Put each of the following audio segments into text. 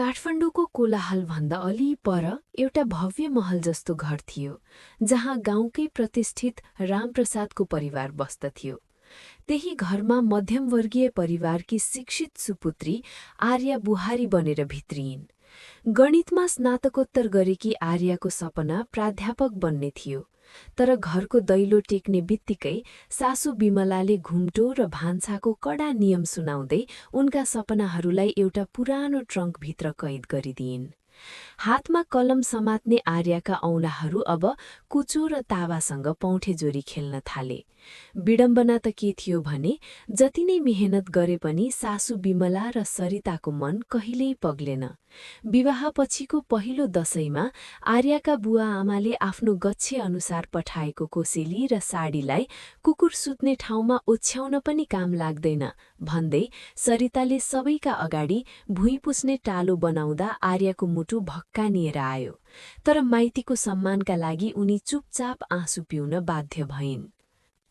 काठमाडौँको कोलाहलभन्दा अलि पर एउटा भव्य महल जस्तो घर थियो, जहाँ गाउँकै प्रतिष्ठित रामप्रसादको परिवार बस्दथ्यो। त्यही घरमा मध्यमवर्गीय परिवारकी शिक्षित सुपुत्री आर्या बुहारी बनेर भित्रिइन्। गणितमा स्नातकोत्तर गरेकी आर्याको सपना प्राध्यापक बन्ने थियो, तर घरको दैलो टेक्ने बित्तिकै सासू बिमलाले घुम्टो र भान्साको कडा नियम सुनाउँदै उनका सपनाहरूलाई एउटा पुरानो ट्रङ्कभित्र कैद गरिदिइन्। हातमा कलम समात्ने आर्याका औँलाहरू अब कुचो र तावासँग पौठेजोरी खेल्न थाले। विडम्बना त के थियो भने, जति नै मेहनत गरे पनि सासू बिमला र सरिताको मन कहिल्यै पग्लेन। विवाहपछिको पहिलो दशैँमा आर्याका बुवा आमाले आफ्नो गच्छे अनुसार पठाएको कोसेली र साडीलाई कुकुर सुत्ने ठाउँमा ओछ्याउन पनि काम लाग्दैन भन्दै सरिताले सबैका अगाडि भुइँ पुस्ने टालो बनाउँदा आर्याको मुटु भक्कानिएर आयो। तर माइतीको सम्मानका लागि उनी चुपचाप आँसु पिउन बाध्य भइन्।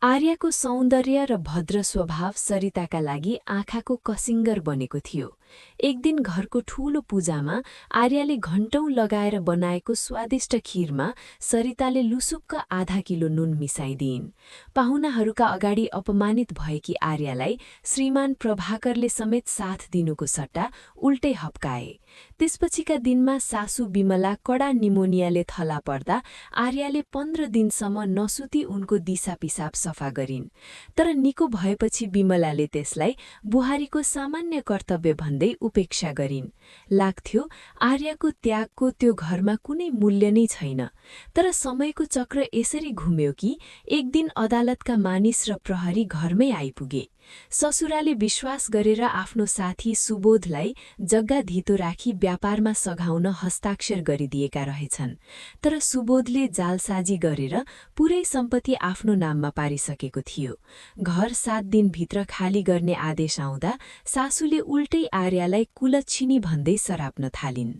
आर्याको सौन्दर्य र भद्र स्वभाव सरिताका लागि आँखाको कसिङ्गर बनेको थियो। एक दिन घरको ठूलो पूजामा आर्याले घण्टौं लगाएर बनाएको स्वादिष्ट खीरमा सरिताले लुसुक्क आधा किलो नुन मिसाइदिइन्। पाहुनाहरूका अगाडि अपमानित भएकी आर्यालाई श्रीमान प्रभाकरले समेत साथ दिनुको सट्टा उल्टै हप्काए। त्यसपछिका दिनमा सासू बिमला कडा निमोनियाले थला पर्दा आर्याले 15 दिनसम्म नसुती उनको दिसा पिसाब सफा गरिन्। तर निको भएपछि बिमलाले त्यसलाई बुहारीको सामान्य कर्तव्य भन्दै उपेक्षा गरिन्। लाग्थ्यो आर्याको त्यागको त्यो घरमा कुनै मूल्य नै छैन। तर समयको चक्र यसरी घुम्यो कि एक दिन अदालतका मानिस र प्रहरी घरमै आइपुगे। ससुराले विश्वास गरेर आफ्नो साथी सुबोधलाई जग्गा धितो राखी व्यापारमा सघाउन हस्ताक्षर गरिदिएका रहेछन्। तर सुबोधले जालसाजी गरेर पुरै सम्पत्ति आफ्नो नाममा पारिसकेको थियो। घर 7 दिनभित्र खाली गर्ने आदेश आउँदा सासूले उल्टै आर्यालाई कुलच्छिनी भन्दै सराप्न थालिन्।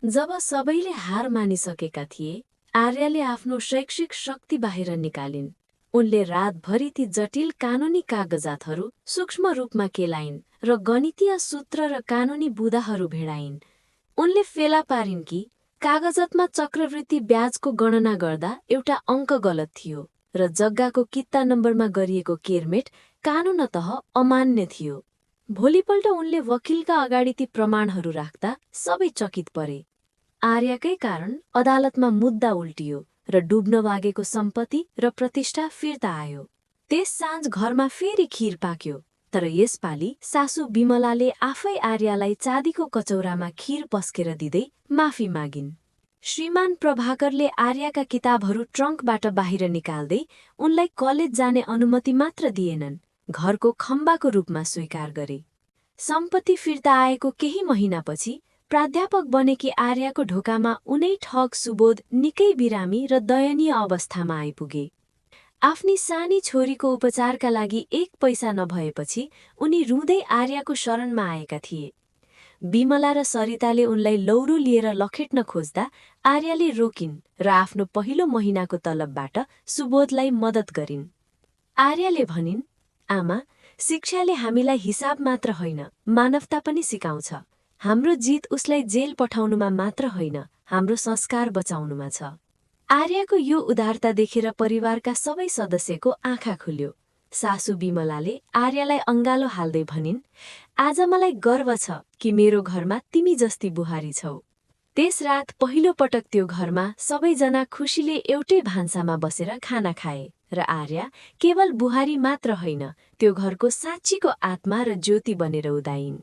जब सबैले हार मानिसकेका थिए, आर्याले आफ्नो शैक्षिक शक्ति बाहिर निकालिन्। उनले रातभरि ती जटिल कानुनी कागजातहरू सूक्ष्म रूपमा केलाइन् र गणितीय सूत्र र कानुनी बुदाहरू भेडाइन्। उनले फेला पारिन् कि कागजतमा चक्रवृद्धि ब्याजको गणना गर्दा एउटा अङ्क गलत थियो र जग्गाको कित्ता नम्बरमा गरिएको केरमेट कानूनतः अमान्य थियो। भोलिपल्ट उनले वकिलका अगाडि ती प्रमाणहरू राख्दा सबै चकित परे। आर्याकै कारण अदालतमा मुद्दा उल्टियो र डुब्न लागेको सम्पत्ति र प्रतिष्ठा फिर्ता आयो। त्यस साँझ घरमा फेरि खीर पाक्यो, तर यसपालि सासू बिमलाले आफै आर्यालाई चाँदीको कचौरामा खीर पस्केर दिँदै माफी मागिन्। श्रीमान प्रभाकरले आर्याका किताबहरू ट्रङ्कबाट बाहिर निकाल्दै उनलाई कलेज जाने अनुमति मात्र दिएनन्, घरको खम्बाको रूपमा स्वीकार गरे। सम्पत्ति फिर्ता आएको केही महिनापछि प्राध्यापक बनेकी आर्याको ढोकामा उनै ठग सुबोध निकै बिरामी र दयनीय अवस्थामा आइपुगे। आफ्नी सानी छोरीको उपचारका लागि 1 पैसा नभएपछि उनी रुँदै आर्याको शरणमा आएका थिए। बिमला र सरिताले उनलाई लौरो लिएर लखेट्न खोज्दा आर्याले रोकिन् र आफ्नो पहिलो महिनाको तलबबाट सुबोधलाई मद्दत गरिन्। आर्याले भनिन्, आमा, शिक्षाले हामीलाई हिसाब मात्र होइन, मानवता पनि सिकाउँछ। हाम्रो जित उसलाई जेल पठाउनुमा मात्र होइन, हाम्रो संस्कार बचाउनुमा छ। आर्याको यो उदारता देखेर परिवारका सबै सदस्यको आँखा खुल्यो। सासू बिमलाले आर्यालाई अङ्गालो हाल्दै भनिन्, आज मलाई गर्व छ कि मेरो घरमा तिमी जस्ती बुहारी छौ। त्यस रात पहिलो पटक त्यो घरमा सबैजना खुसीले एउटै भान्सामा बसेर खाना खाए र आर्या केवल बुहारी मात्र होइन, त्यो घरको साँच्चीको आत्मा र ज्योति बनेर उदाइन्।